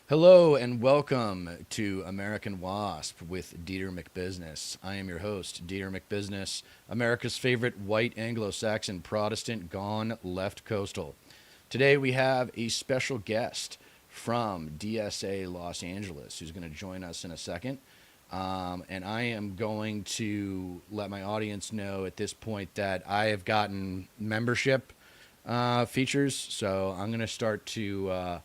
Hello and welcome to American Wasp with Dieter McBusiness. I am your host, Dieter McBusiness, America's favorite white Anglo-Saxon Protestant gone left coastal. Today we have a special guest from DSA Los Angeles who's going to join us in a second. And I am going to let my audience know at this point that I have gotten membership features. So I'm going to start to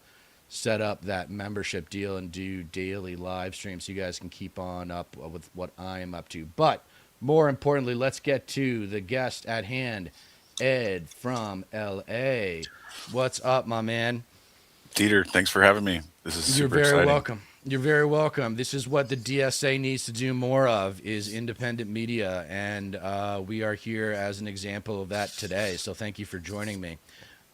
set up that membership deal and do daily live streams so you guys can keep on up with what I am up to. But more importantly, let's get to the guest at hand, Ed from LA. What's up, my man? Dieter, thanks for having me. This is You're super very exciting. welcome. You're very welcome. This is what the DSA needs to do more of is independent media, and we are here as an example of that today. So thank you for joining me.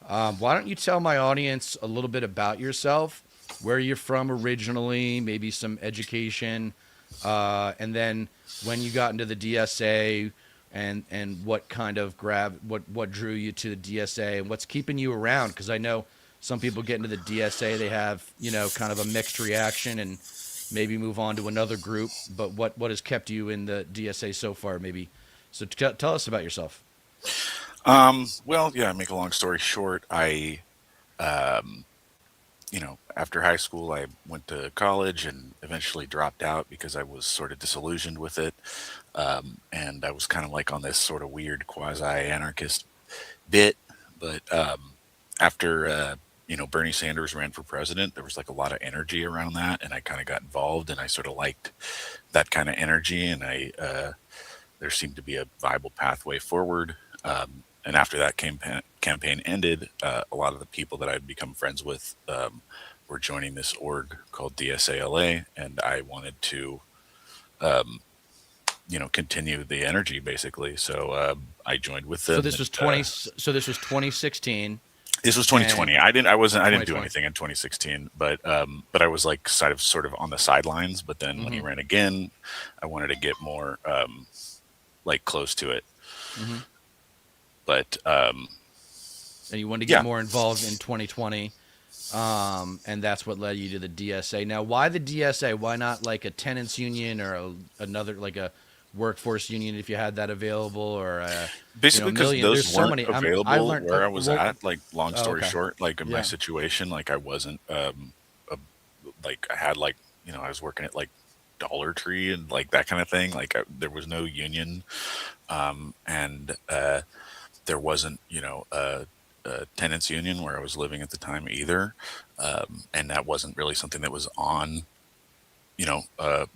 Why don't you tell my audience a little bit about yourself, where you're from originally, maybe some education, and then when you got into the DSA, and what kind of what drew you to the DSA, and what's keeping you around? Because I know some people get into the DSA, they have kind of a mixed reaction, and maybe move on to another group. But what has kept you in the DSA so far? Maybe so. Tell us about yourself. Well, yeah, make a long story short, um, after high school, I went to college and eventually dropped out because I was sort of disillusioned with it. And I was kind of like on this sort of weird quasi-anarchist bit. But after, Bernie Sanders ran for president, there was like a lot of energy around that. And I kind of got involved and I sort of liked that kind of energy. There seemed to be a viable pathway forward. And after that campaign ended, a lot of the people that I'd become friends with were joining this org called DSALA, and I wanted to, um, continue the energy basically. So I joined with So them, this was and 20. So this was 2016 this was and 2020. I didn't do 2020. anything in 2016, but I was like sort of on the sidelines. But then when he Mm-hmm. ran again, I wanted to get more like close to it. Mm-hmm. But And you wanted to get yeah, more involved in 2020, and that's what led you to the DSA. Now, why the DSA? Why not like a tenants union or another like a workforce union if you had that available, or basically because million? those There's so weren't many. I available learned. where I was Well, at. Like, long oh, story okay, short, like in my yeah, situation, like I wasn't, a, like I had like, I was working at like Dollar Tree and like that kind of thing. Like there was no union, and there wasn't, a tenants union where I was living at the time either, and that wasn't really something that was on, you know, uh,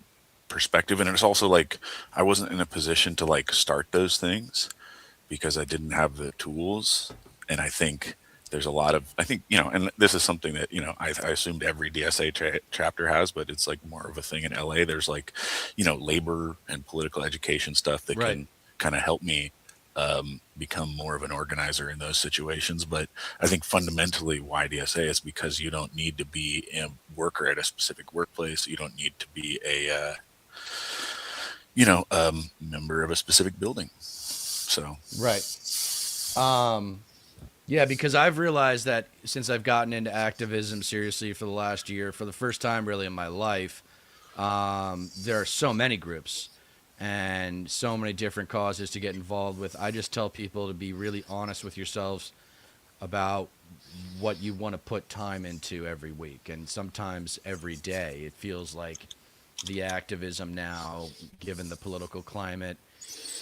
perspective. And it's also like I wasn't in a position to like start those things because I didn't have the tools. And I think there's a lot of, I think, and this is something that, I assumed every DSA chapter has, but it's like more of a thing in LA. There's like, labor and political education stuff that right. can kind of help me become more of an organizer in those situations. But I think fundamentally why DSA is because you don't need to be a worker at a specific workplace. You don't need to be member of a specific building. So, Right. Um, yeah, because I've realized that since I've gotten into activism seriously for the last year, for the first time really in my life, there are so many groups and so many different causes to get involved with. I just tell people to be really honest with yourselves about what you want to put time into every week and sometimes every day. It feels like the activism now, given the political climate,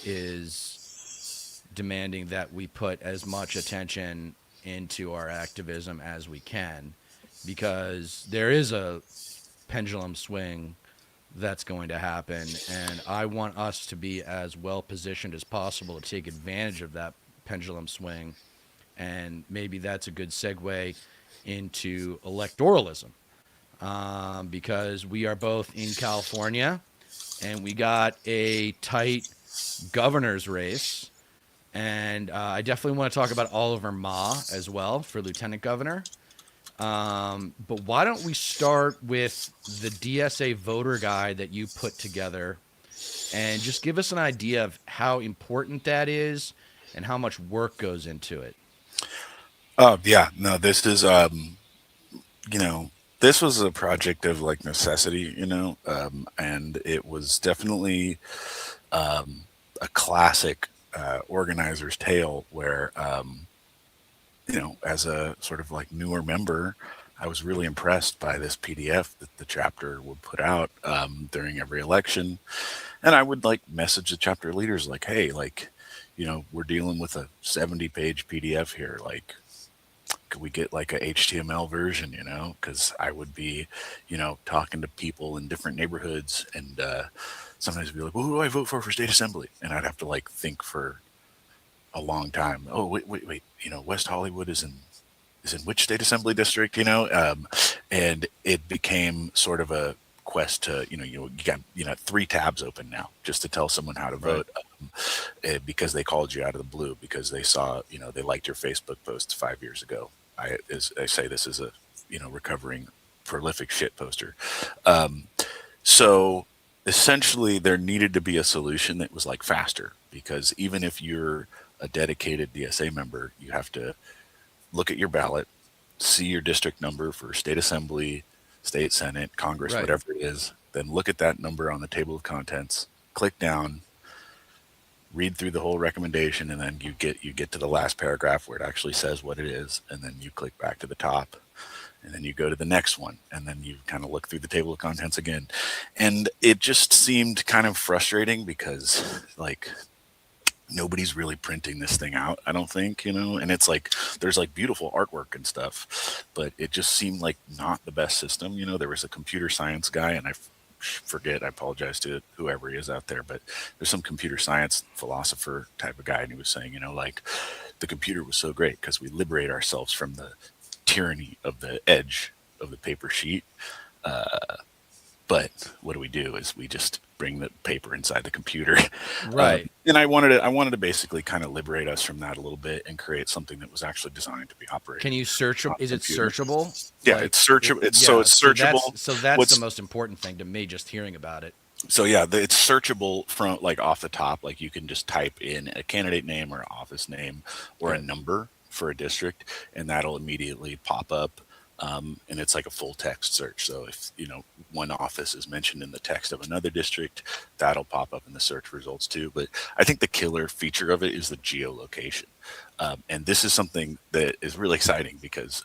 is demanding that we put as much attention into our activism as we can because there is a pendulum swing that's going to happen. And I want us to be as well positioned as possible to take advantage of that pendulum swing. And maybe that's a good segue into electoralism because we are both in California and we got a tight governor's race. And I definitely want to talk about Oliver Ma as well for lieutenant governor. But why don't we start with the DSA voter guide that you put together and just give us an idea of how important that is and how much work goes into it. yeah, no, this is, you know, This was a project of like necessity, and it was definitely a classic organizer's tale where, as a sort of like newer member, I was really impressed by this PDF that the chapter would put out during every election. And I would like message the chapter leaders like, hey, like, we're dealing with a 70-page PDF here. Like, could we get like a HTML version, because I would be, talking to people in different neighborhoods, and sometimes be like, well, who do I vote for state assembly? And I'd have to like think for a long time. Oh, wait, West Hollywood is in which state assembly district, and it became sort of a quest to, you got, 3 tabs open now just to tell someone how to Right. vote, because they called you out of the blue because they saw, they liked your Facebook posts 5 years ago. As I say, this is a, recovering prolific shit poster. Um, so essentially, there needed to be a solution that was like faster, because even if you're a dedicated DSA member, you have to look at your ballot, see your district number for state assembly, state senate, Congress, Right. whatever it is, then look at that number on the table of contents, click down, read through the whole recommendation, and then you get to the last paragraph where it actually says what it is, and then you click back to the top, and then you go to the next one, and then you kind of look through the table of contents again. And it just seemed kind of frustrating because, like, nobody's really printing this thing out, I don't think, and it's like there's like beautiful artwork and stuff, but it just seemed like not the best system. There was a computer science guy, and forget, I apologize to whoever he is out there, but there's some computer science philosopher type of guy, and he was saying, like, the computer was so great because we liberate ourselves from the tyranny of the edge of the paper sheet. But what do is we just bring the paper inside the computer. Right. And I wanted to basically kind of liberate us from that a little bit and create something that was actually designed to be Can operated you search? on a Is it computer. searchable? Yeah, Like, it's searchable. yeah. It's So searchable. that's the What's most important thing to me. Just hearing about it. So yeah, it's searchable from like off the top. Like, you can just type in a candidate name or office name or a Good. number for a district, and that'll immediately pop up. And it's like a full text search. So if one office is mentioned in the text of another district, that'll pop up in the search results too. But I think the killer feature of it is the geolocation, and this is something that is really exciting because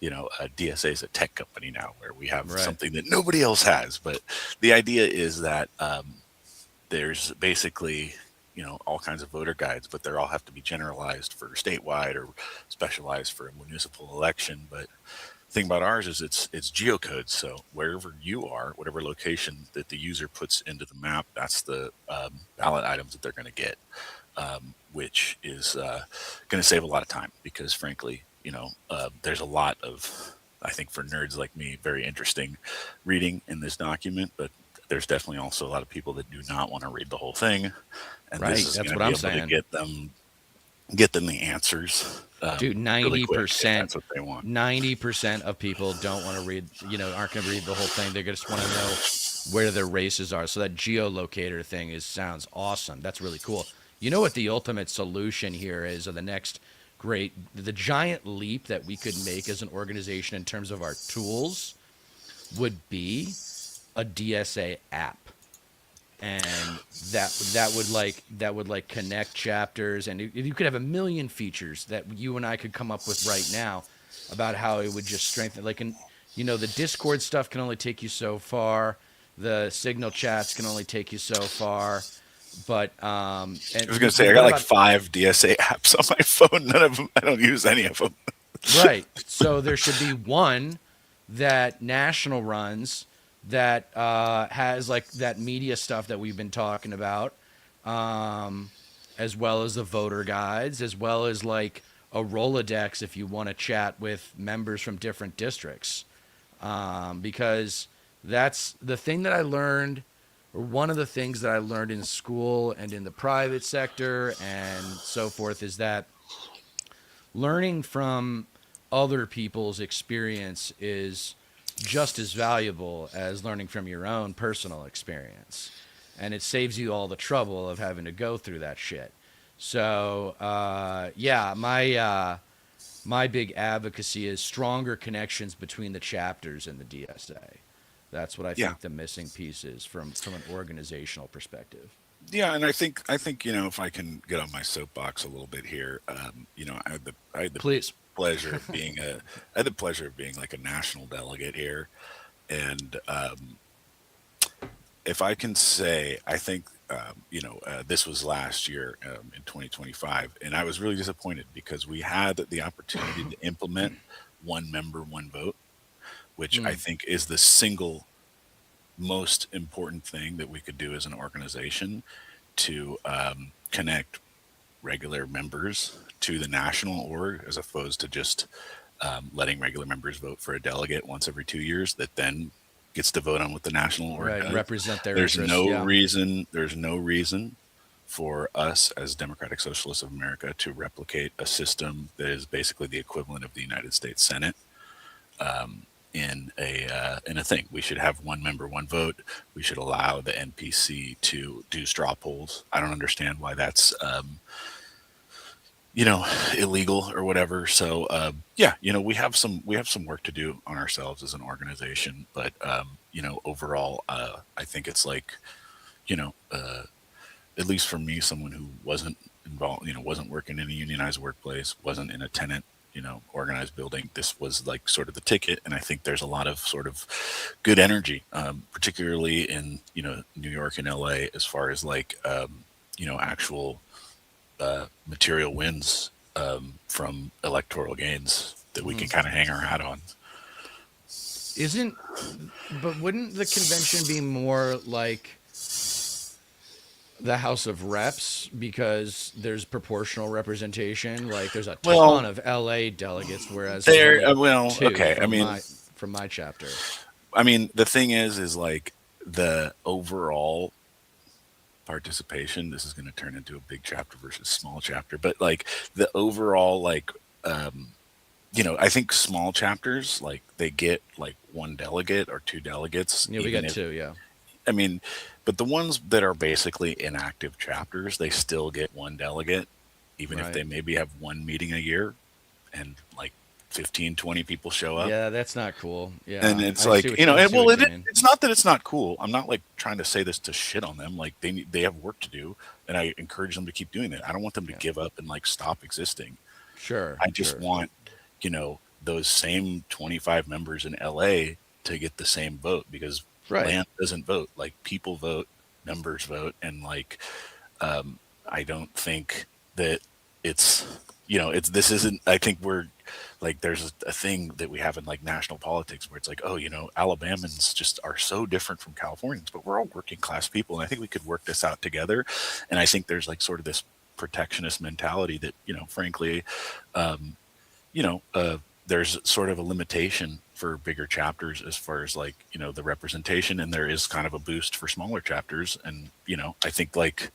DSA is a tech company now where we have Right. something that nobody else has. But the idea is that there's basically all kinds of voter guides, but they all have to be generalized for statewide or specialized for a municipal election. But the thing about ours is it's geocode. So wherever you are, whatever location that the user puts into the map, that's the ballot items that they're going to get, which is going to save a lot of time because, frankly, there's a lot of, I think, for nerds like me, very interesting reading in this document, but there's definitely also a lot of people that do not want to read the whole thing, and this Right. is That's going to what be I'm able to saying. get them the answers Dude, really quick if 90%, that's what they want. 90% of people don't want to read, aren't going to read the whole thing. They just want to know where their races are. So that geolocator thing sounds awesome. That's really cool. You know what the ultimate solution here is, or the next the giant leap that we could make as an organization in terms of our tools would be a DSA app. And that would connect chapters, and you could have a million features that you and I could come up with right now about how it would just strengthen, the Discord stuff can only take you so far, the Signal chats can only take you so far, but I was going to say, I got what like about 5 DSA apps on my phone. None of them, I don't use any of them. right? So there should be one that national runs that has like that media stuff that we've been talking about, um, as well as the voter guides, as well as like a Rolodex if you want to chat with members from different districts. Because that's the thing that I learned, or one of the things that I learned in school and in the private sector and so forth, is that learning from other people's experience is just as valuable as learning from your own personal experience. And it saves you all the trouble of having to go through that shit. So, yeah, my big advocacy is stronger connections between the chapters and the DSA. That's what I Yeah. think the missing piece is from an organizational perspective. Yeah, and I think if I can get on my soapbox a little bit here, I had the Please. pleasure of being a I had the pleasure of being like a national delegate here, and if I can say, I think this was last year in 2025, and I was really disappointed because we had the opportunity to implement one member, one vote, which I Mm, think is the single most important thing that we could do as an organization to connect regular members to the national org as opposed to just letting regular members vote for a delegate once every 2 years that then gets to vote on what the national org right. does. Represent their There's interests. no Yeah. reason. There's no reason for us as Democratic Socialists of America to replicate a system that is basically the equivalent of the United States Senate um, in a thing. We should have one member, one vote. We should allow the NPC to do straw polls. I don't understand why that's illegal or whatever. So yeah, we have some work to do on ourselves as an organization. But overall, I think it's like you know, at least for me, someone who wasn't involved, wasn't working in a unionized workplace, wasn't in a tenant, organized building. This was like sort of the ticket, and I think there's a lot of sort of good energy, particularly in New York and LA, as far as like actual material wins from electoral gains that we Hmm. can kind of hang our hat on. Isn't, but wouldn't the convention be more like the House of Reps because there's proportional representation? Like there's a ton Well, of LA delegates, whereas there's there. only Well, two okay. I mean, from my chapter. the thing is like the overall participation. This is going to turn into a big chapter versus small chapter, but like the overall like um, I think small chapters like they get like one delegate or two delegates, Yeah, we even got if two. Yeah. I mean, but the ones that are basically inactive chapters, they still get one delegate, even if Right. they maybe have one meeting a year and like 15, 20 people show up. Yeah, that's not cool. And Yeah, it's like, I and see well, what you mean. it's not that it's not cool. I'm not like trying to say this to shit on them. Like they have work to do, and I encourage them to keep doing it. I don't want them to Yeah. give up and like stop existing. Sure. I just Sure. want, those same 25 members in LA to get the same vote because Right. land doesn't vote. Like people vote, members vote, and like I don't think that it's it's this isn't. I think we're like there's a thing that we have in like national politics where it's like, oh, Alabamans just are so different from Californians, but we're all working class people, and I think we could work this out together. And I think there's like sort of this protectionist mentality that frankly, um, you know, uh, there's sort of a limitation for bigger chapters as far as like the representation, and there is kind of a boost for smaller chapters. And I think like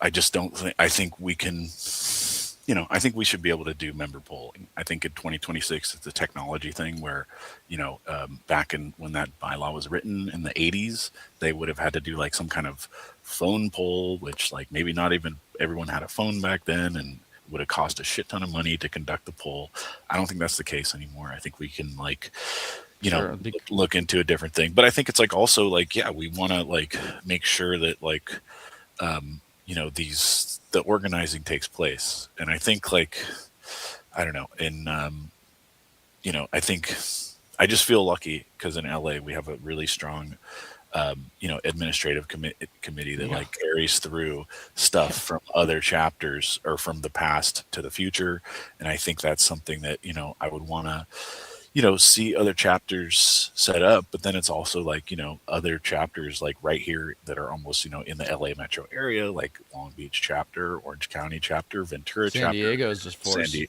I just don't think I think we can. I think we should be able to do member polling. I think in 2026, it's a technology thing where, back in when that bylaw was written in the 80s, they would have had to do like some kind of phone poll, which like maybe not even everyone had a phone back then and would have cost a shit ton of money to conduct the poll. I don't think that's the case anymore. I think we can like, Sure. look into a different thing. But I think it's like also like, yeah, we want to like make sure that like, these the organizing takes place. And I think like I don't know, and I think I just feel lucky because in LA we have a really strong administrative committee that Yeah. like carries through stuff Yeah. from other chapters or from the past to the future. And I think that's something that I would want to see other chapters set up, but then it's also like, other chapters like right here that are almost, in the LA metro area, like Long Beach chapter, Orange County chapter, Ventura San chapter, Diego's just force. Sandy,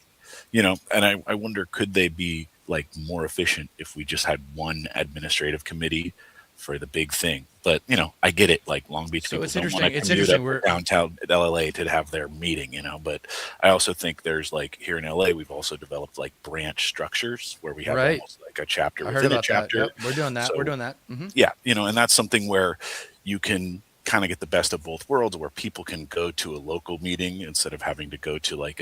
and I wonder, could they be like more efficient if we just had one administrative committee for the big thing? But, I get it. Like Long Beach So people it's don't want to interesting. It's commute interesting. up to We're downtown LA to have their meeting, but I also think there's like here in LA, we've also developed like branch structures where we have right. almost like a chapter I heard within a about that. chapter. Yep. We're doing that. We're So doing that. Hmm. yeah, and that's something where you can kind of get the best of both worlds where people can go to a local meeting instead of having to go to like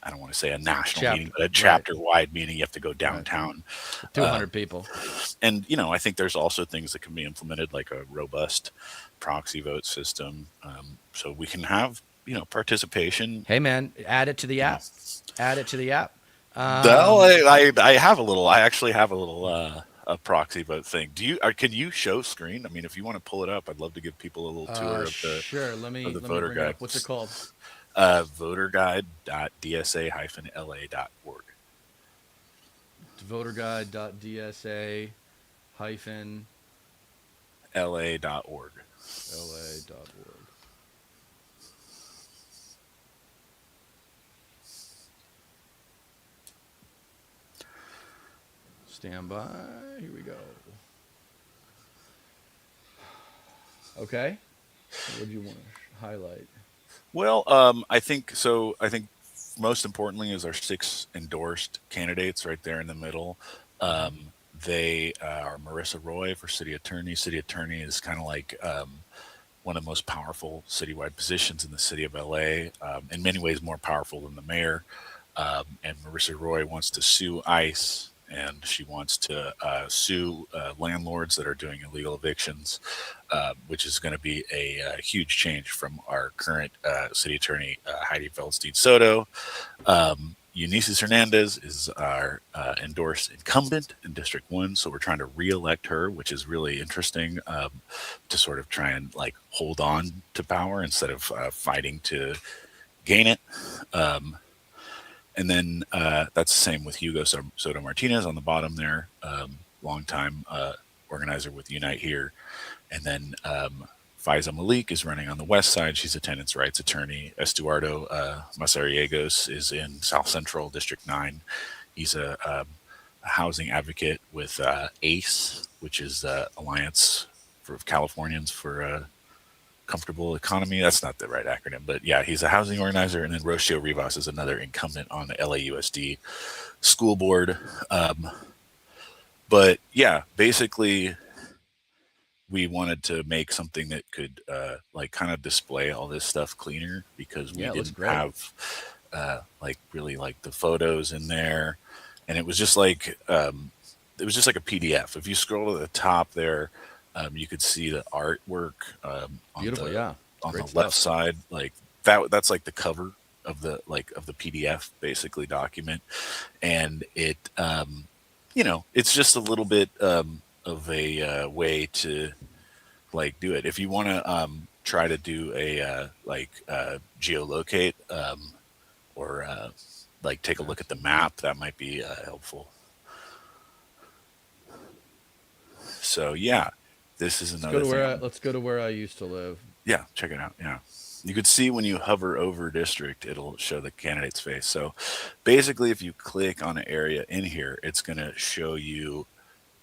I don't want to say a national meeting, Chapter. but a Right. chapter wide meeting. You have to go Right. downtown. 200 people. And I think there's also things that can be implemented, like a robust proxy vote system, so we can have participation. Hey man, add it to the You know, app. Add it to the app. well, Um, I have a little. I actually have a little a proxy vote thing. Can you show screen? I mean, if you want to pull it up, I'd love to give people a little tour of the sure. Let me let me voter bring it guide. up. What's it called? Voterguide.dsa-la.org. Voterguide.dsa hyphen la.org. la.org. Stand by. Here we go. Okay. What do you want to highlight? Well, I think so. I think most importantly is our six endorsed candidates right there in the middle. Mm-hmm. They are Marissa Roy for city attorney. City attorney is kind of like one of the most powerful citywide positions in the city of LA. In many ways, more powerful than the mayor. And Marissa Roy wants to sue ICE, and she wants to sue landlords that are doing illegal evictions, which is going to be a huge change from our current city attorney, Heidi Feldstein Soto. Eunices Hernandez is our endorsed incumbent in District 1, so we're trying to re-elect her, which is really interesting, to sort of try and like hold on to power instead of fighting to gain it. Um, and then that's the same with Hugo Soto Martinez on the bottom there, longtime organizer with Unite Here. And then Faiza Malik is running on the west side. She's a tenants' rights attorney. Estuardo Masariegos is in South Central District 9. He's a housing advocate with ACE, which is Alliance for Californians for a Comfortable Economy. That's not the right acronym, but yeah, he's a housing organizer. And then Rocio Rivas is another incumbent on the LAUSD school board. Um, but yeah, basically, we wanted to make something that could like kind of display all this stuff cleaner because we Yeah, it looks didn't great. have like really like the photos in there, and it was just like a PDF. If you scroll to the top there, you could see the artwork on Beautiful. the Yeah. Great left stuff. side, like that's like the cover of the PDF basically document, and it's just a little bit of a way to like do it. If you want to try to do a geolocate, or like take a look at the map, that might be helpful. So yeah, this is Let's go another to thing. let's go to where I used to live. Yeah, check it out. Yeah. You could see when you hover over district, it'll show the candidate's face. So basically, if you click on an area in here, it's going to show you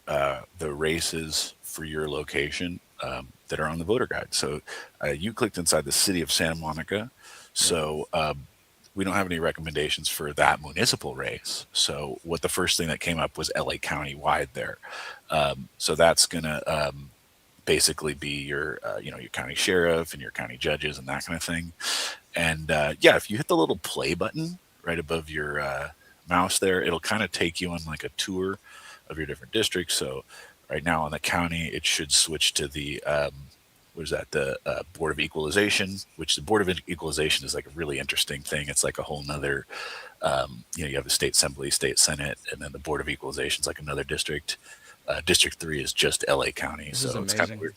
the races for your location that are on the voter guide. So you clicked inside the city of Santa Monica. Right. So we don't have any recommendations for that municipal race. So what the first thing that came up was LA County wide there. So that's going to basically be your your county sheriff and your county judges and that kind of thing. And yeah, if you hit the little play button right above your mouse there, it'll kind of take you on like a tour of your different districts. So right now on the county, it should switch to the what is that? The Board of Equalization, which the Board of Equalization is like a really interesting thing. It's like a whole nother, you have the state assembly, state senate, and then the Board of Equalization is like another district. District 3 is just LA County, This is so it's kind of amazing. weird.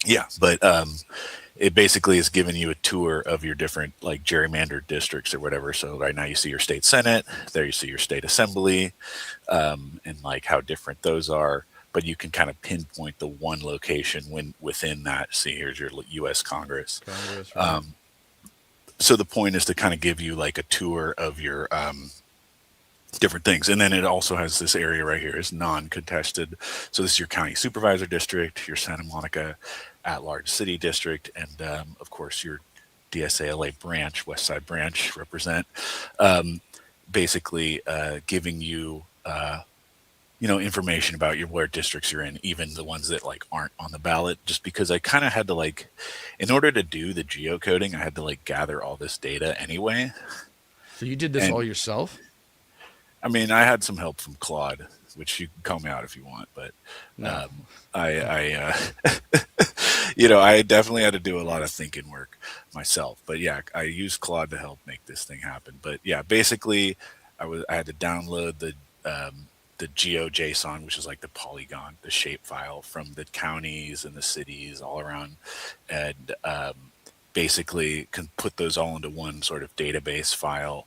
Yeah, but it basically is giving you a tour of your different like gerrymandered districts or whatever. So right now you see your state senate, there you see your state assembly, and like how different those are. But you can kind of pinpoint the one location when within that. See, here's your U.S. Congress. Congress, right? Um, so the point is to kind of give you like a tour of your different things. And then it also has this area right here is non-contested. So this is your county supervisor district, your Santa Monica at-large city district, and of course your DSA LA branch, West Side branch represent. Um, Basically giving you information about where districts you're in, even the ones that like aren't on the ballot, just because I kind of had to in order to do the geocoding, I had to like gather all this data anyway. So you did this all And yourself? I mean, I had some help from Claude, which you can call me out if you want, but No. um, I definitely had to do a lot of thinking work myself. But yeah, I used Claude to help make this thing happen. But yeah, basically, I had to download the GeoJSON, which is like the polygon, the shape file from the counties and the cities all around, and basically can put those all into one sort of database file.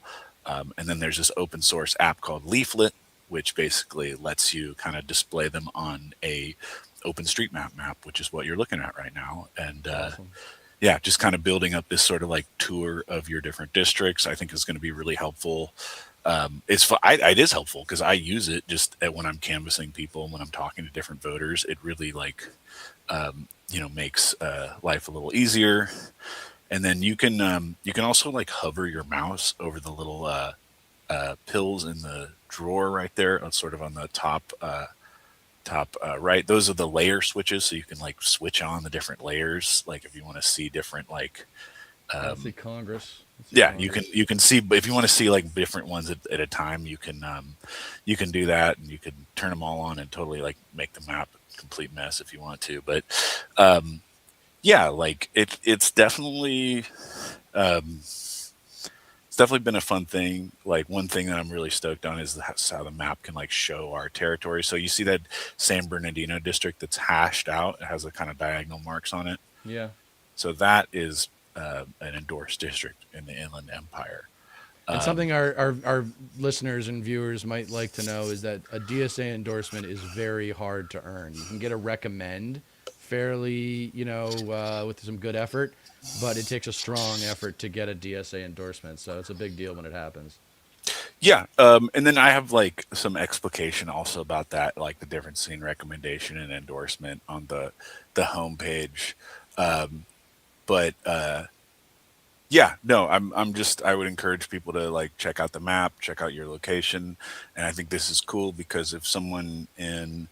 And then there's this open source app called Leaflet, which basically lets you kind of display them on a OpenStreetMap map, which is what you're looking at right now. And It's awesome. yeah, just kind of building up this sort of like tour of your different districts, I think is going to be really helpful. It is helpful because I use it just when I'm canvassing people, when I'm talking to different voters. It really like makes life a little easier. And then you can also like hover your mouse over the little pills in the drawer right there, sort of on the top right. Those are the layer switches, so you can like switch on the different layers. Like if you want to see different like Yeah, let's see Congress. Let's see yeah, you can Congress. you can see if you want to see like different ones at a time. You can do that, and you can turn them all on and totally like make the map a complete mess if you want to. But um, yeah, like um, it's definitely been a fun thing. Like one thing that I'm really stoked on is how the map can like show our territory. So you see that San Bernardino district that's hashed out. It has a kind of diagonal marks on it. Yeah. So that is an endorsed district in the Inland Empire. And something Um, our listeners and viewers might like to know is that a DSA endorsement is very hard to earn. You can get a recommend fairly, with some good effort, but it takes a strong effort to get a DSA endorsement. So it's a big deal when it happens. yeah, and then I have like some explication also about that, like the difference between recommendation and endorsement on the homepage. Um, but yeah, no, I would encourage people to like check out the map, check out your location, and I think this is cool because if someone in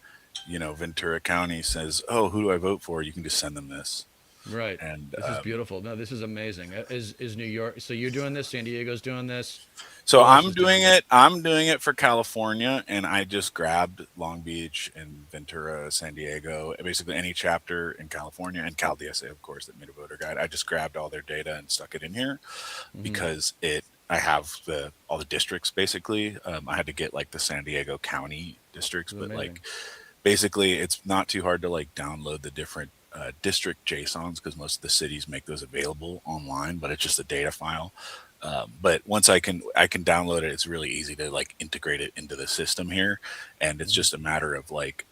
Ventura County says, "Oh, who do I vote for?" You can just send them this, Right. and This is beautiful. No, this is amazing. Is New York? So you're doing this. San Diego's doing this. so Who else I'm is doing doing it. this? I'm doing it for California, and I just grabbed Long Beach and Ventura, San Diego, basically any chapter in California, and Cal DSA, of course, that made a voter guide. I just grabbed all their data and stuck it in here Hmm. because I have the all the districts basically. I had to get like the San Diego County districts, This is but amazing. like basically it's not too hard to like download the different district JSONs because most of the cities make those available online, but it's just a data file. But once I can download it, it's really easy to like integrate it into the system here, and it's Hmm. just a matter of like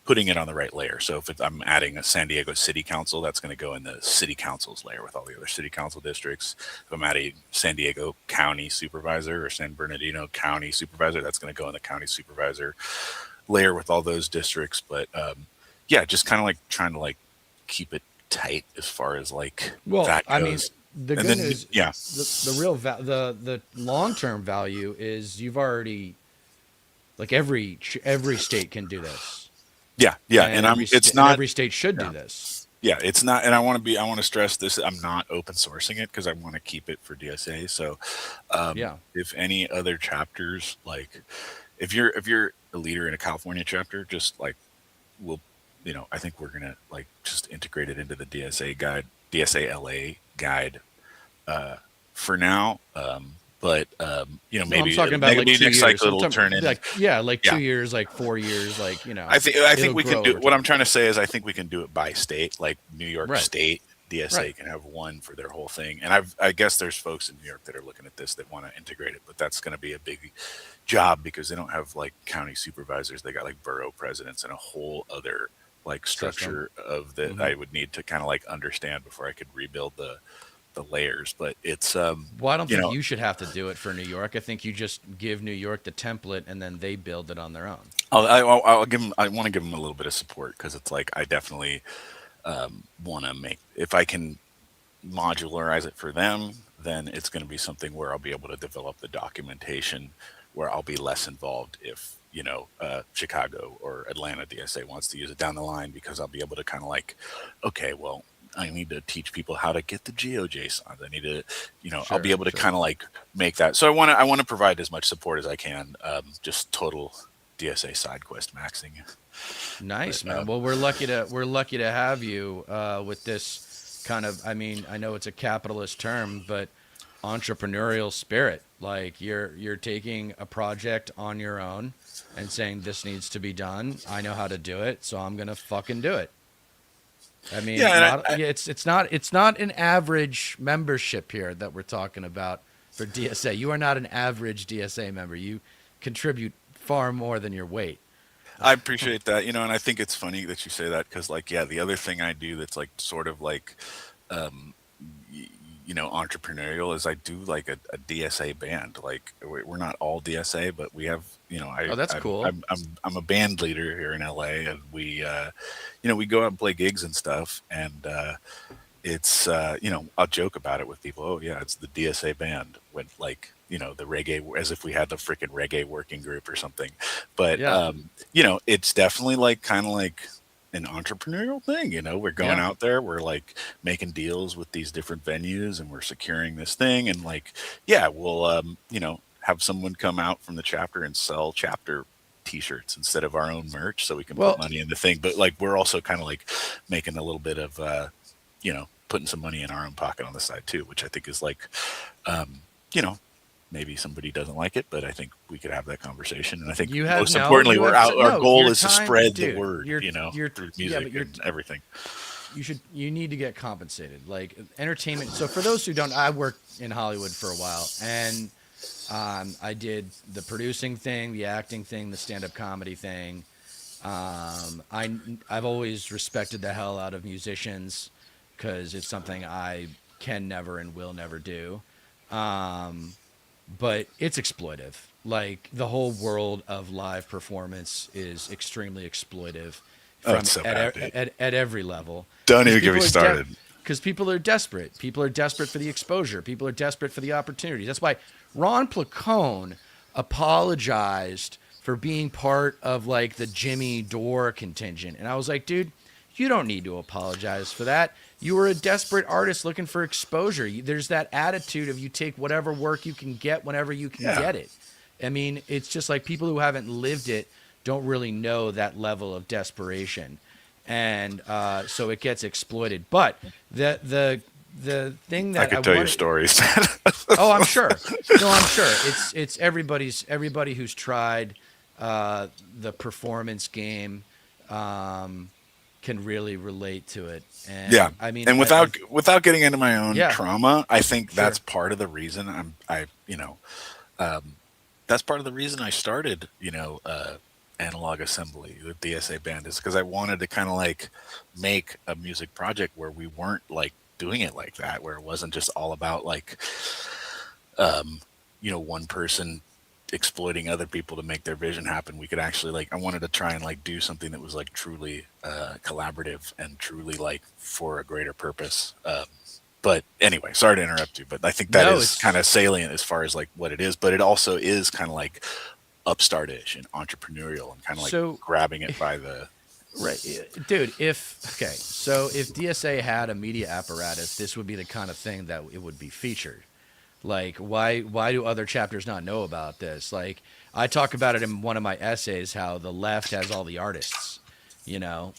putting it on the right layer. So if I'm adding a San Diego City Council, that's going to go in the City Council's layer with all the other City Council districts. If I'm adding San Diego County Supervisor or San Bernardino County Supervisor, that's going to go in the County Supervisor layer with all those districts. But yeah, just kind of like trying to like keep it tight as far as like Well, that I mean, goes. the And good then news, yeah, the real the long term value is you've already like every state can do this, yeah, and it's and not every state should do yeah. this. Yeah, it's not, and I want to stress this. I'm not open sourcing it because I want to keep it for DSA. So, Yeah. if any other chapters, like if you're a leader in a California chapter, just like we'll, I think we're gonna like just integrate it into the DSA guide, DSA LA guide uh, for now. But No, I'm maybe talking about like maybe two next years. cycle I'm it'll talking turn in. like yeah, like Yeah, 2 years, like 4 years, like I think it'll we can grow do over what I'm time. trying to say is I think we can do it by state, like New York Right. State DSA Right. can have one for their whole thing. And I guess there's folks in New York that are looking at this that want to integrate it, but that's going to be a big job because they don't have like county supervisors. They got like borough presidents and a whole other like System. structure of that Hmm. I would need to kind of like understand before I could rebuild the layers. But it's Well, I don't you think know you should have to do it for New York. I think you just give New York the template and then they build it on their own. I'll give them. I want to give them a little bit of support because it's like I definitely want to make if I can modularize it for them, then it's going to be something where I'll be able to develop the documentation where I'll be less involved if, Chicago or Atlanta DSA wants to use it down the line because I'll be able to kind of like, okay, well, I need to teach people how to get the GeoJSON. I need to, I'll be Sure, able to sure. kind of like make that. So I want to provide as much support as I can. Just total DSA side quest maxing. But Nice, man. Well, we're lucky to have you with this kind of. I mean, I know it's a capitalist term, but entrepreneurial spirit. Like you're taking a project on your own and saying this needs to be done. I know how to do it, so I'm gonna fucking do it. I yeah, mean, and not yeah, it's not an average membership here that we're talking about for DSA. You are not an average DSA member. You contribute far more than your weight. I appreciate that. And I think it's funny that you say that because, like, yeah, the other thing I do that's like sort of like um, y- entrepreneurial is I do like a DSA band. Like we're not all DSA, but we have, Oh, that's cool. I'm a band leader here in LA, and we go out and play gigs and stuff, and it's I'll joke about it with people. Oh yeah, it's the DSA band when like the reggae, as if we had the freaking reggae working group or something. But Yeah, it's definitely like kind of like an entrepreneurial thing. We're going yeah. out there, we're like making deals with these different venues, and we're securing this thing, and like yeah, we'll have someone come out from the chapter and sell chapter t-shirts instead of our own merch so we can put Well, money in the thing. But like we're also kind of like making a little bit of putting some money in our own pocket on the side too, which I think is like, um, you know, maybe somebody doesn't like it, but I think we could have that conversation. And I think you have most no, importantly, you have our no. goal Your is to time, spread the dude. word, You're through yeah, but music and everything. you need to get compensated. Like entertainment. So for those who don't, I worked in Hollywood for a while, and I did the producing thing, the acting thing, the stand-up comedy thing. I've always respected the hell out of musicians because it's something I can never and will never do. Um, but it's exploitive. Like the whole world of live performance is extremely exploitive Oh, from it's so bad, dude. at every level Don't because even get me people are started. because people are desperate. People are desperate for the exposure. People are desperate for the opportunities. That's why Ron Placone apologized for being part of like the Jimmy Dore contingent. And I was like, dude, you don't need to apologize for that. You were a desperate artist looking for exposure. There's that attitude of you take whatever work you can get whenever you can Yeah. get it. I mean, it's just like people who haven't lived it don't really know that level of desperation, and so it gets exploited. But the thing I that I could tell you wanted, stories. oh, I'm sure, no, I'm sure it's everybody who's tried the performance game um, can really relate to it, Yeah. and I mean, And without getting into my own yeah, trauma, I think that's sure, part of the reason that's part of the reason I started, analog assembly, the DSA band, is because I wanted to kind of like make a music project where we weren't like doing it like that, where it wasn't just all about like, um, one person exploiting other people to make their vision happen. We could actually like, I wanted to try and like do something that was like truly collaborative and truly like for a greater purpose. But anyway, sorry to interrupt you, but I think that no, is kind it's of salient as far as like what it is, but it also is kind of like upstartish and entrepreneurial and kind of like so. grabbing it by the Right, dude. So if DSA had a media apparatus, this would be the kind of thing that it would be featured. Like, why do other chapters not know about this? Like, I talk about it in one of my essays how the left has all the artists.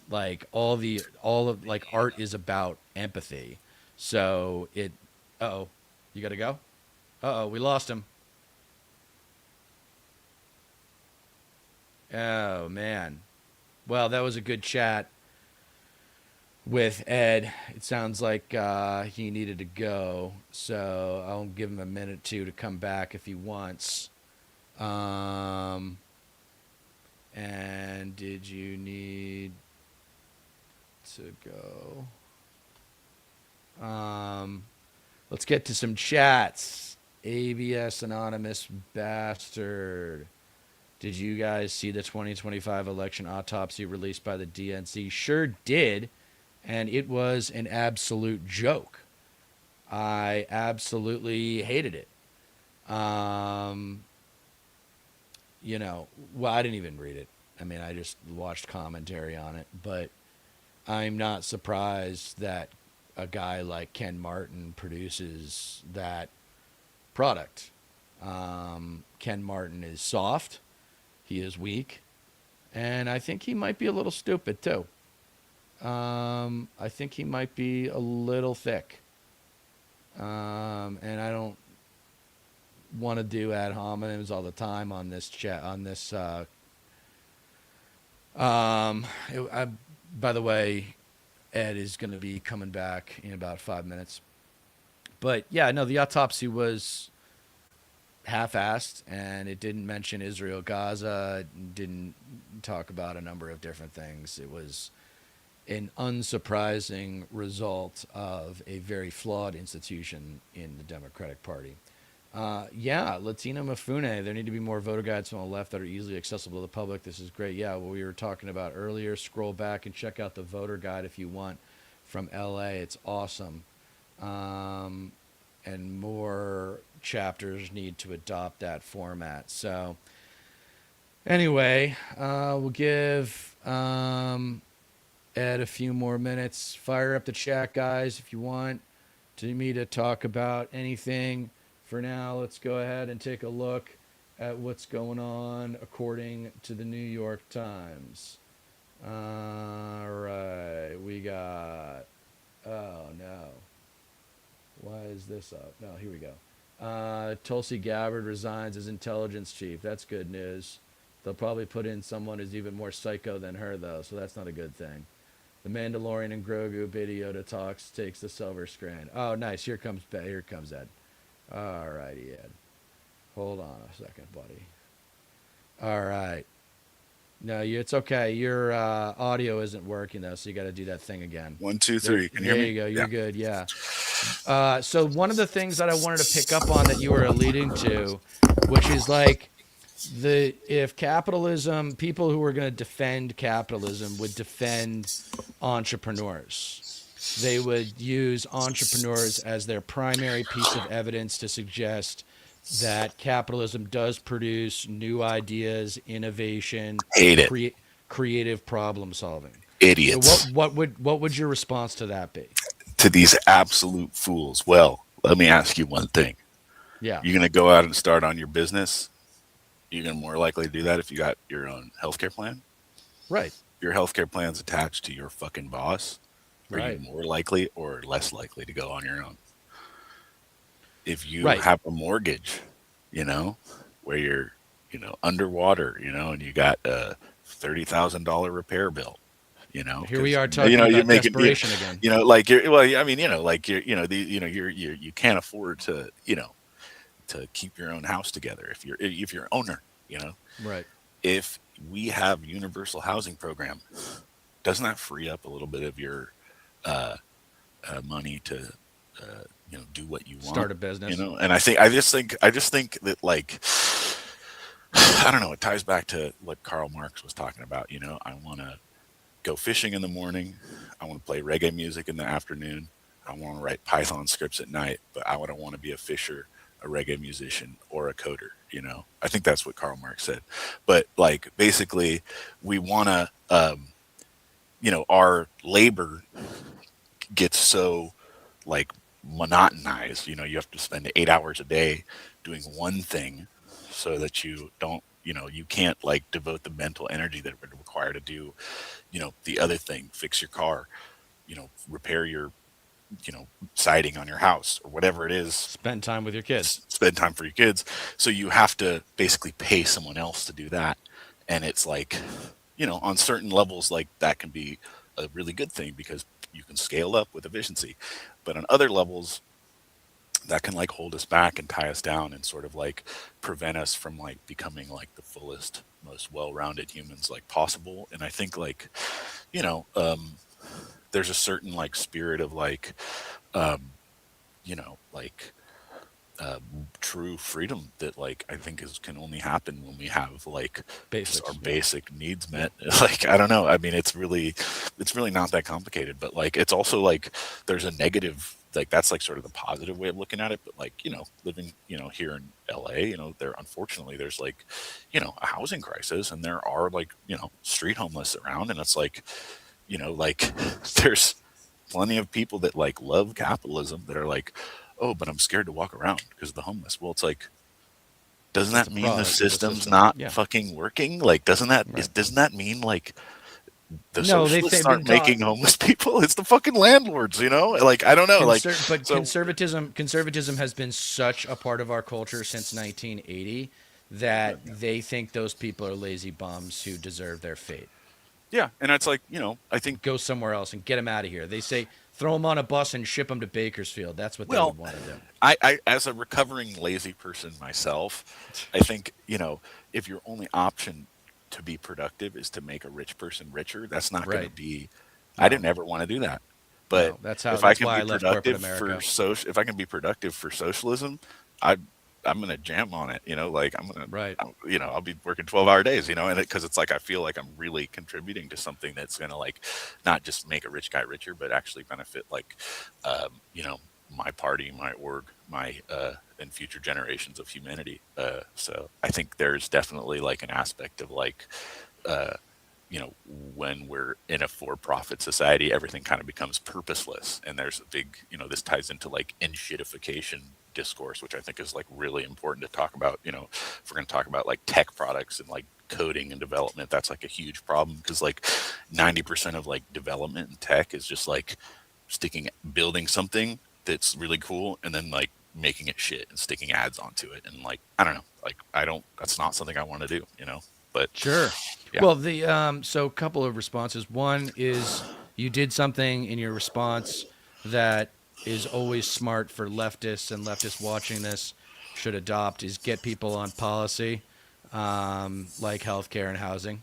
Like all of like art is about empathy. So it. Oh, you gotta go. Oh, we lost him. Oh man. Well, that was a good chat with Ed. It sounds like he needed to go, so I'll give him a minute to come back if he wants. Um, and did you need to go? Let's get to some chats. ABS Anonymous Bastard. Did you guys see the 2025 election autopsy released by the DNC? Sure did, and it was an absolute joke. I absolutely hated it. Um, well, I didn't even read it. I mean, I just watched commentary on it, but I'm not surprised that a guy like Ken Martin produces that product. Ken Martin is soft, he is weak, and I think he might be a little stupid too. I think he might be a little thick. And I don't want to do ad hominems all the time on this chat on this. I, by the way, Ed is going to be coming back in about 5 minutes. But yeah, no, the autopsy was half-assed, and it didn't mention Israel, Gaza. It didn't talk about a number of different things. It was an unsurprising result of a very flawed institution in the Democratic Party. Yeah, Latina Mafune. There need to be more voter guides from the left that are easily accessible to the public. This is great. Yeah, what we were talking about earlier. Scroll back and check out the voter guide if you want from LA. It's awesome. And more chapters need to adopt that format. So, anyway, we'll give Ed a few more minutes. Fire up the chat, guys, if you want me to talk about anything. For now, let's go ahead and take a look at what's going on according to the New York Times. All right, we got. Oh no. Why is this up? No, here we go. Tulsi Gabbard resigns as intelligence chief. That's good news. They'll probably put in someone who's even more psycho than her, though, so that's not a good thing. The Mandalorian and Grogu, Baby Yoda talks, takes the silver screen. Oh, nice. Here comes Ed. All righty, Ed. Hold on a second, buddy. All right. No, it's okay. Your audio isn't working, though, so you got to do that thing again. 1, 2, 3. Can you There hear me? you go. You're Yeah. good. Yeah. So one of the things that I wanted to pick up on that you were alluding to, which is like if capitalism, people who are going to defend capitalism would defend entrepreneurs. They would use entrepreneurs as their primary piece of evidence to suggest that capitalism does produce new ideas, innovation, Hate it. creative problem solving. So Idiots. what would your response to that be? To these absolute fools. Well, let me ask you one thing. Yeah. You're going to go out and start on your business. You're going to more likely to do that if you got your own healthcare plan. Right. Your healthcare plan's attached to your fucking boss. Are Right. you more likely or less likely to go on your own? If you Right. have a mortgage, where you're, underwater, and you got a $30,000 repair bill, Here we 'cause, are talking you're about making, desperation again. like you're, well, I mean, like you can't afford to, to keep your own house together if you're an owner, Right. if we have universal housing program, doesn't that free up a little bit of your uh, money to do what you want, Start a business. And I just think that, like, I don't know, it ties back to what Karl Marx was talking about. I want to go fishing in the morning, I want to play reggae music in the afternoon, I want to write Python scripts at night, but I don't want to be a fisher, a reggae musician, or a coder. I think that's what Karl Marx said. But, like, basically, we want to our labor gets so, like, monotonized. You have to spend 8 hours a day doing one thing, so that you don't, you can't, like, devote the mental energy that it would require to do, the other thing, fix your car, repair your, siding on your house, or whatever it is. Spend time with your kids. Spend time for your kids. So you have to basically pay someone else to do that. And it's like, on certain levels, like, that can be a really good thing because you can scale up with efficiency. But on other levels, that can, like, hold us back and tie us down and sort of, like, prevent us from, like, becoming, like, the fullest, most well-rounded humans, like, possible. And I think, like, there's a certain, like, spirit of, like, like, true freedom that, like, I think can only happen when we have, like, just Basics. our Yeah. basic needs met. Like, I don't know. I mean, it's really not that complicated, but, like, it's also, like, there's a negative, like, that's, like, sort of the positive way of looking at it. But, like, living, here in LA, unfortunately there's, like, a housing crisis, and there are, like, street homeless around, and it's like, like, there's plenty of people that like love capitalism that are like, oh, but I'm scared to walk around because of the homeless. Well, it's like, doesn't That's that a mean the product of the system's system. not Yeah. fucking working? Like, doesn't that Right. doesn't that mean like the No, socialists they've been aren't taught. making homeless people? It's the fucking landlords, you know? Like, I don't know. Like, But so conservatism has been such a part of our culture since 1980 that they think those people are lazy bums who deserve their fate. yeah, and it's like, I think, Go somewhere else and get them out of here. They say throw them on a bus and ship them to Bakersfield. That's what they well, would want to do. I as a recovering lazy person myself, I think, if your only option to be productive is to make a rich person richer, that's not going to Right. be. I No. didn't ever want to do that. But No. That's how. if I That's can why be I left corporate productive America. if I can be productive for socialism, I I'm gonna jam on it. Like Right. I'll be working 12-hour days. And because it's like I feel like I'm really contributing to something that's gonna like not just make a rich guy richer, but actually benefit like my party, my org, my and future generations of humanity. So I think there's definitely like an aspect of like uh, when we're in a for-profit society, everything kind of becomes purposeless. And there's a big, this ties into like in-shitification discourse, which I think is like really important to talk about. If we're going to talk about like tech products and like coding and development, that's like a huge problem because like 90% of like development and tech is just like building something that's really cool and then like making it shit and sticking ads onto it. And like, I don't know, like that's not something I want to do. But Sure. yeah. Well, so a couple of responses. One is you did something in your response that is always smart for leftists, and leftists watching this should adopt, is get people on policy like healthcare and housing,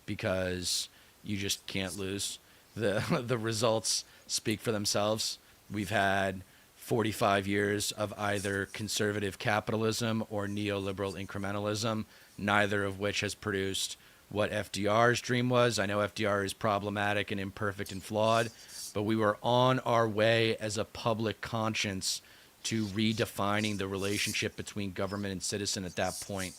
because you just can't lose. The the results speak for themselves. We've had 45 years of either conservative capitalism or neoliberal incrementalism, neither of which has produced what FDR's dream was. I know FDR is problematic and imperfect and flawed, but we were on our way as a public conscience to redefining the relationship between government and citizen at that point.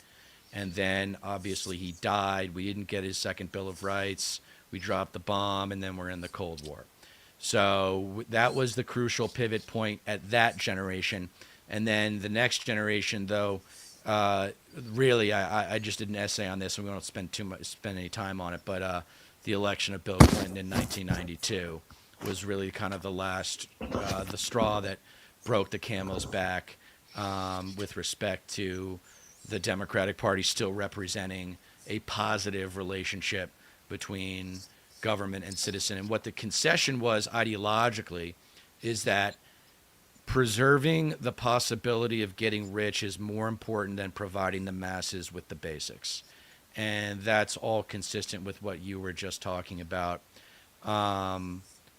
And then obviously he died. We didn't get his second Bill of Rights. We dropped the bomb, and then we're in the Cold War. So that was the crucial pivot point at that generation. And then the next generation, though, really, I just did an essay on this, and we won't spend any time on it. But the election of Bill Clinton in 1992 was really kind of the straw that broke the camel's back with respect to the Democratic Party still representing a positive relationship between government and citizen. And what the concession was ideologically is that preserving the possibility of getting rich is more important than providing the masses with the basics. And that's all consistent with what you were just talking about.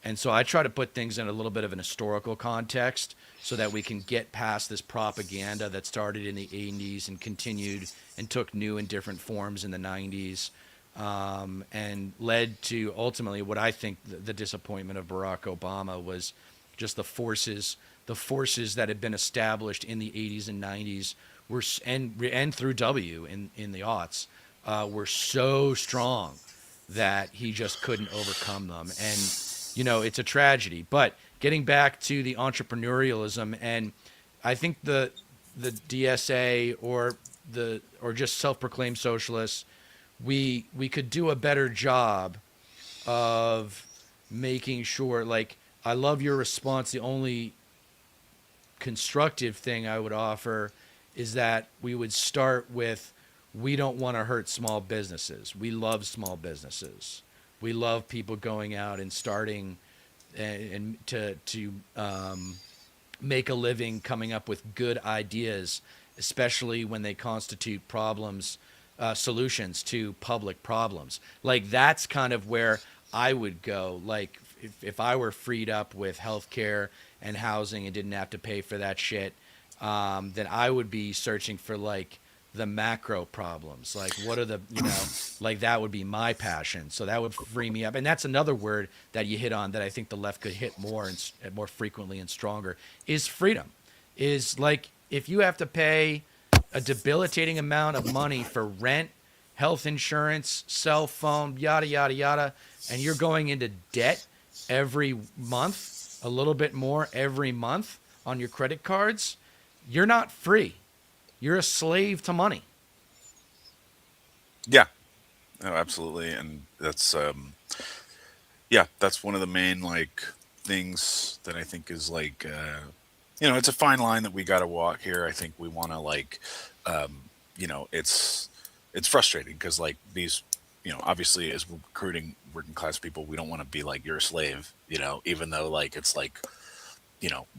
And so I try to put things in a little bit of an historical context so that we can get past this propaganda that started in the 80s and continued and took new and different forms in the 90s, and led to ultimately what I think the disappointment of Barack Obama was just the forces that had been established in the 80s and 90s were and through W in the aughts were so strong that he just couldn't overcome them. And it's a tragedy. But getting back to the entrepreneurialism, and I think the DSA or just self-proclaimed socialists, we could do a better job of making sure. Like, I love your response. The only constructive thing I would offer is that we would start with, we don't want to hurt small businesses. We love small businesses. We love people going out and starting and to make a living, coming up with good ideas, especially when they constitute solutions to public problems. Like, that's kind of where I would go. Like, if I were freed up with healthcare and housing and didn't have to pay for that shit, then I would be searching for like the macro problems. Like, what are like, that would be my passion. So that would free me up. And that's another word that you hit on that I think the left could hit more and more frequently and stronger, is freedom. Is like, if you have to pay a debilitating amount of money for rent, health insurance, cell phone, yada, yada, yada, and you're going into debt every month, a little bit more every month on your credit cards, you're not free. You're a slave to money. Yeah, no, absolutely, and that's one of the main like things that I think is like it's a fine line that we got to walk here. I think we want to like it's frustrating because like these obviously as we're recruiting working class people, we don't want to be like you're a slave, even though like it's like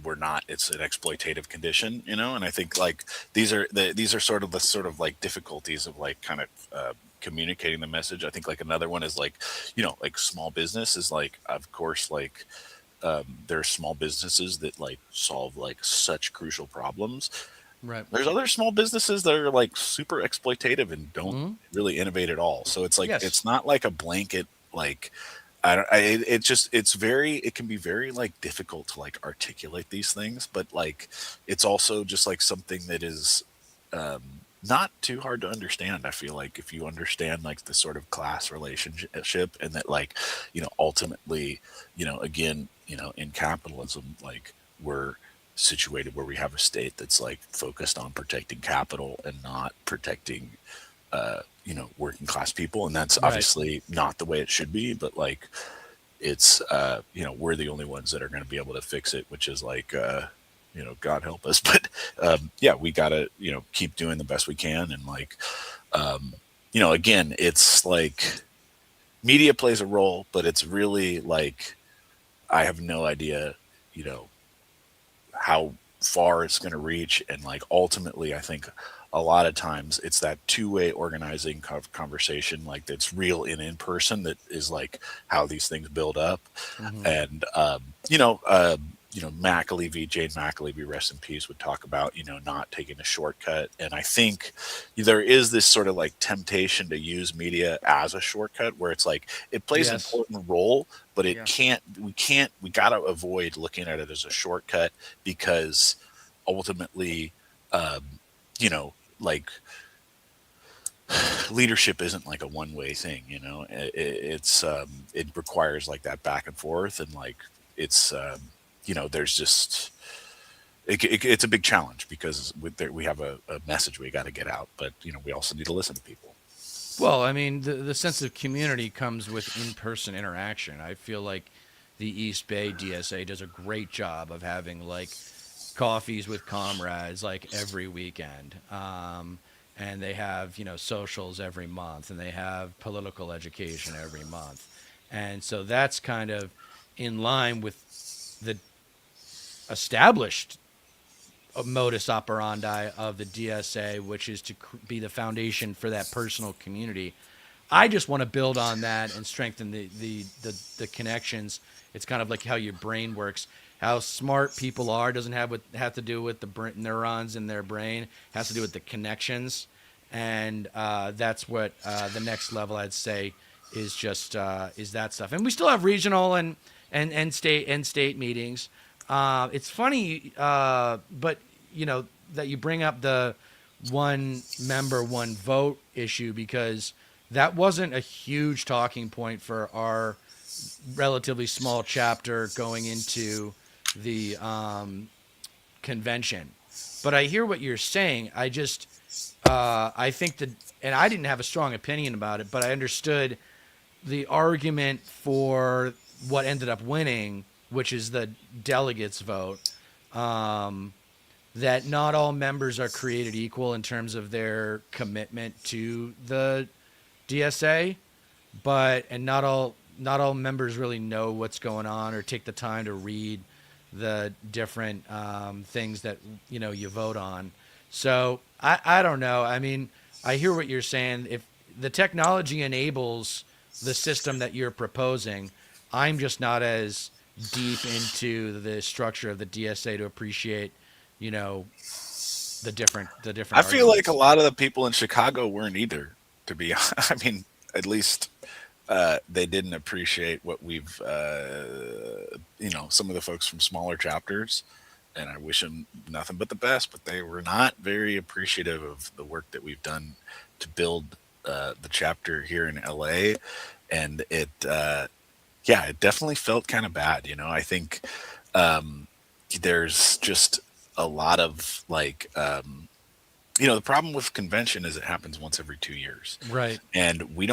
we're not, it's an exploitative condition, and I think like these are sort of like difficulties of like kind of communicating the message. I think like another one is like like small business is like of course like there are small businesses that like solve like such crucial problems. Right. There's other small businesses that are like super exploitative and don't Mm-hmm. really innovate at all. So it's like Yes. it's not like a blanket like I don't. It just it can be very like difficult to like articulate these things, but like it's also just like something that is not too hard to understand. I feel like if you understand like the sort of class relationship and that like ultimately again in capitalism like we're situated where we have a state that's like focused on protecting capital and not protecting working class people, and that's Right. obviously not the way it should be. But like, it's we're the only ones that are going to be able to fix it, which is like God help us. But yeah, we gotta keep doing the best we can, and like again, it's like media plays a role, but it's really like I have no idea, you know, how far it's going to reach, and like ultimately I think a lot of times it's that two-way organizing conversation like that's real in person that is like how these things build up. Mm-hmm. And Jane McAlevey, rest in peace, would talk about not taking a shortcut, and I think there is this sort of like temptation to use media as a shortcut where it's like it plays an Yes. important role, but it Yeah. can't we got to avoid looking at it as a shortcut because ultimately um, like leadership isn't like a one-way thing. It requires like that back and forth, and like it's there's just it's a big challenge because we have a message we got to get out, but we also need to listen to people. Well, I mean, the sense of community comes with in person interaction. I feel like the East Bay DSA does a great job of having like coffees with comrades like every weekend. And they have, socials every month and they have political education every month. And so that's kind of in line with the established modus operandi of the DSA, which is to be the foundation for that personal community. I just want to build on that and strengthen the connections. It's kind of like how your brain works. How smart people are doesn't have to do with the neurons in their brain. It has to do with the connections, and that's what the next level I'd say is just is that stuff. And we still have regional and state meetings. It's funny, but that you bring up the one member, one vote issue because that wasn't a huge talking point for our relatively small chapter going into the convention. But I hear what you're saying. I think that, and I didn't have a strong opinion about it, but I understood the argument for what ended up winning, which is the delegates vote. Um, that not all members are created equal in terms of their commitment to the DSA, but and not all members really know what's going on or take the time to read the different things that you vote on. So I don't know. I mean, I hear what you're saying. If the technology enables the system that you're proposing, I'm just not as deep into the structure of the DSA to appreciate, you know, the different I feel like a arguments. lot of the people in Chicago weren't either, to be honest. I mean, at least they didn't appreciate what we've, some of the folks from smaller chapters, and I wish them nothing but the best, but they were not very appreciative of the work that we've done to build the chapter here in LA. And Yeah, it definitely felt kind of bad. I think um, there's just a lot of like, the problem with convention is it happens once every 2 years, Right. and we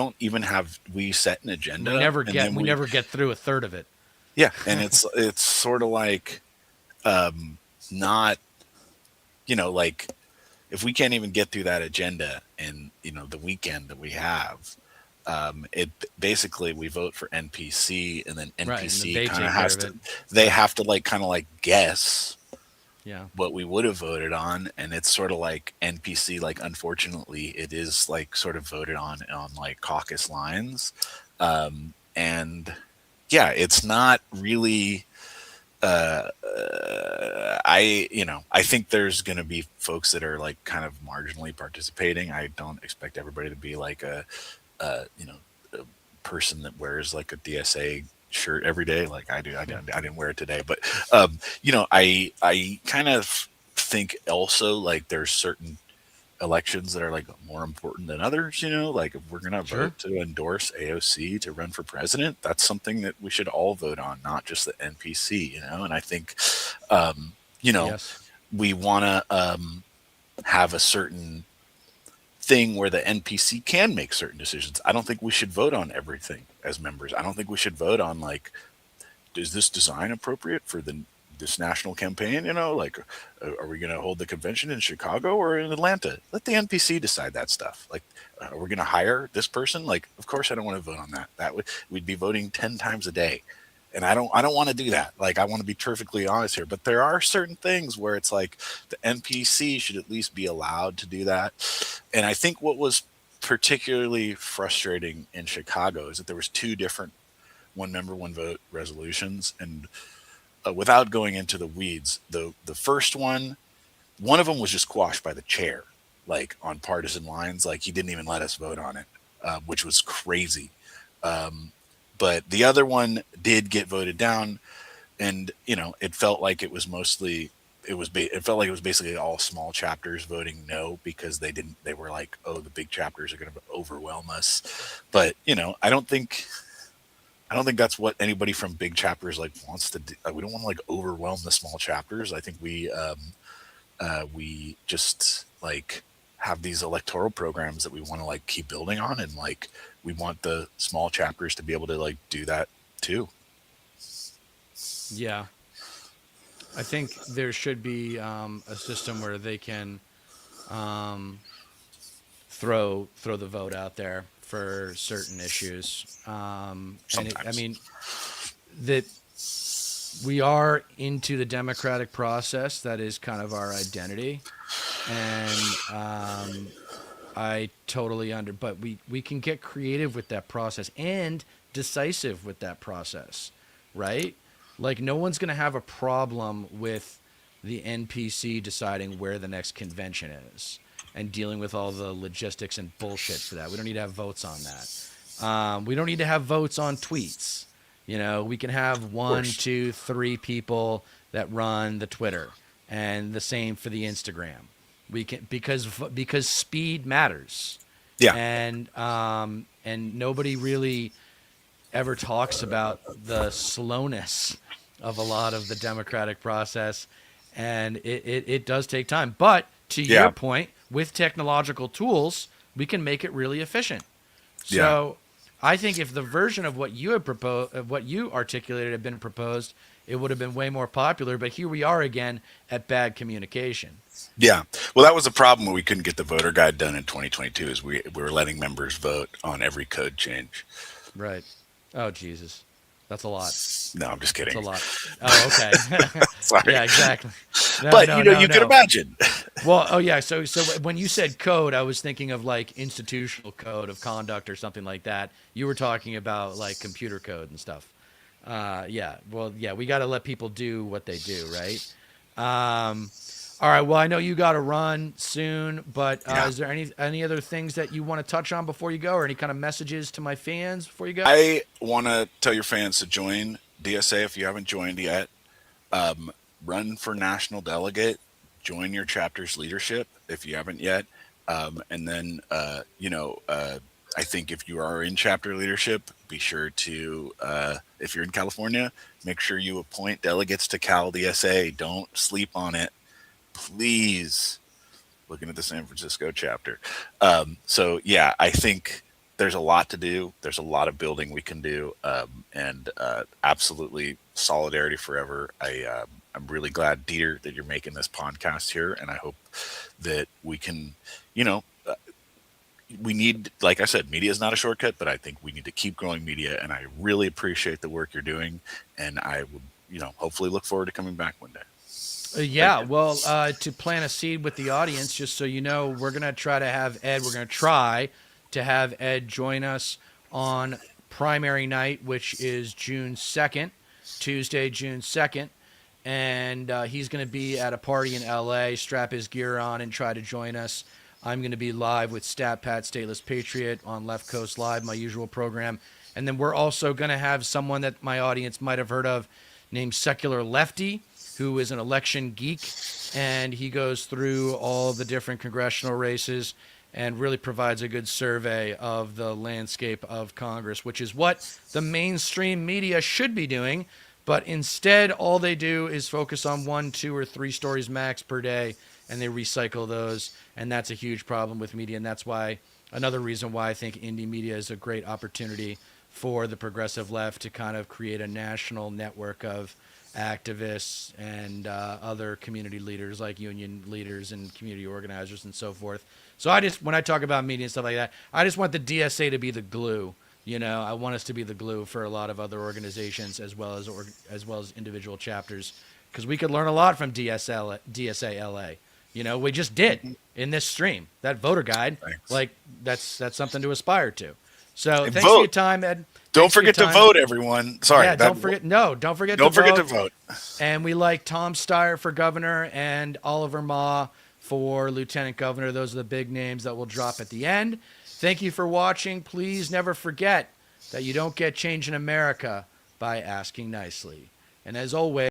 set an We agenda, never and get then we never get through a third of it. yeah, and it's sort of like not, like if we can't even get through that agenda in the weekend that we have, it basically we vote for NPC, and then Right, and then NPC they kind of take care has of to it. they Right. have to like kind of like guess Yeah. what we would have voted on, and it's sort of like NPC, like unfortunately it is like sort of voted on like caucus lines, and yeah, it's not really I think there's going to be folks that are like kind of marginally participating. I don't expect everybody to be like a a person that wears like a DSA shirt every day like I do. Yeah. I didn't wear it today, but I kind of think also like there's certain elections that are like more important than others. Like if we're going to Sure. vote to endorse AOC to run for president, that's something that we should all vote on, not just the NPC. And I think um, you know Yes. we want to have a certain thing where the NPC can make certain decisions. I don't think we should vote on everything as members. I don't think we should vote on like, is this design appropriate for this national campaign? Like, are we going to hold the convention in Chicago or in Atlanta? Let the NPC decide that stuff. Like, are we going to hire this person? Like, of course I don't want to vote on that. We'd be voting 10 times a day, and I don't want to do that. Like, I want to be perfectly honest here, but there are certain things where it's like the NPC should at least be allowed to do that. And I think what was particularly frustrating in Chicago is that there was two different one member one vote resolutions, and without going into the weeds, the first one of them was just quashed by the chair, like on partisan lines. Like he didn't even let us vote on it, which was crazy. Um, but the other one did get voted down, and it felt like it was mostly it felt like it was basically all small chapters voting no because they were like, oh, the big chapters are going to overwhelm us. But I don't think that's what anybody from big chapters like wants to do. We don't want to like overwhelm the small chapters. I think we just like have these electoral programs that we want to like keep building on, and like we want the small chapters to be able to like do that too. Yeah. I think there should be a system where they can um, throw the vote out there for certain issues. I Sometimes. mean that we are into the democratic process. That is kind of our identity, and I totally but we can get creative with that process and decisive with that process, right? Like no one's going to have a problem with the NPC deciding where the next convention is and dealing with all the logistics and bullshit for that. We don't need to have votes on that. We don't need to have votes on tweets. We can have Of one, course. two, three people that run the Twitter, and the same for the Instagram. We can because speed matters, Yeah. and nobody really ever talks about the slowness of a lot of the democratic process, and it does take time. But to your Yeah. point, with technological tools, we can make it really efficient. Yeah. So I think if the version of what you had proposed, of what you articulated, had been proposed, it would have been way more popular. But here we are again at bad communication. Yeah. Well, that was a problem when we couldn't get the voter guide done in 2022. Is we were letting members vote on every code change. Right. Oh Jesus, that's a lot. No, I'm just That's kidding. a lot. Oh, okay. Sorry. Yeah, exactly. No, But no, no, you could no. imagine. Well, oh yeah. So when you said code, I was thinking of like institutional code of conduct or something like that. You were talking about like computer code and stuff. Yeah. Well, yeah. We got to let people do what they do, right? Um, all right. Well, I know you got to run soon, but Yeah. is there any other things that you want to touch on before you go, or any kind of messages to my fans before you go? I want to tell your fans to join DSA if you haven't joined yet. Um, Run for national delegate. Join your chapter's leadership if you haven't yet. And then, I think if you are in chapter leadership, be sure to, if you're in California, make sure you appoint delegates to Cal DSA. Don't sleep on it, please. Looking at the San Francisco chapter. So yeah, I think there's a lot to do. There's a lot of building we can do, and absolutely solidarity forever. I'm really glad, Dieter, that you're making this podcast here, and I hope that we can, you know, we need, like I said, media is not a shortcut, but I think we need to keep growing media, and I really appreciate the work you're doing, and I would, hopefully look forward to coming back one day. Yeah, well, to plant a seed with the audience, just so you know, we're going to try to have Ed, we're going to try to have Ed join us on primary night, which is June 2nd, Tuesday, June 2nd. And he's going to be at a party in LA, strap his gear on, and try to join us. I'm going to be live with Stat Pat, Stateless Patriot on Left Coast Live, my usual program. And then we're also going to have someone that my audience might have heard of named Secular Lefty, who is an election geek, and he goes through all the different congressional races and really provides a good survey of the landscape of Congress, which is what the mainstream media should be doing. But instead, all they do is focus on 1, 2, or 3 stories max per day, and they recycle those. And that's a huge problem with media. And that's why another reason why I think indie media is a great opportunity for the progressive left to kind of create a national network of activists and other community leaders like union leaders and community organizers and so forth. So when I talk about media and stuff like that, I just want the DSA to be the glue. I want us to be the glue for a lot of other organizations as well as individual chapters, because we could learn a lot from DSA LA. We just did in this stream. That voter guide, Thanks. that's something to aspire to. So And thanks for your time, Ed. Don't forget to vote, everyone. Sorry. Yeah, don't forget to vote. And we like Tom Steyer for governor and Oliver Ma for lieutenant governor. Those are the big names that we'll drop at the end. Thank you for watching. Please never forget that you don't get change in America by asking nicely. And as always,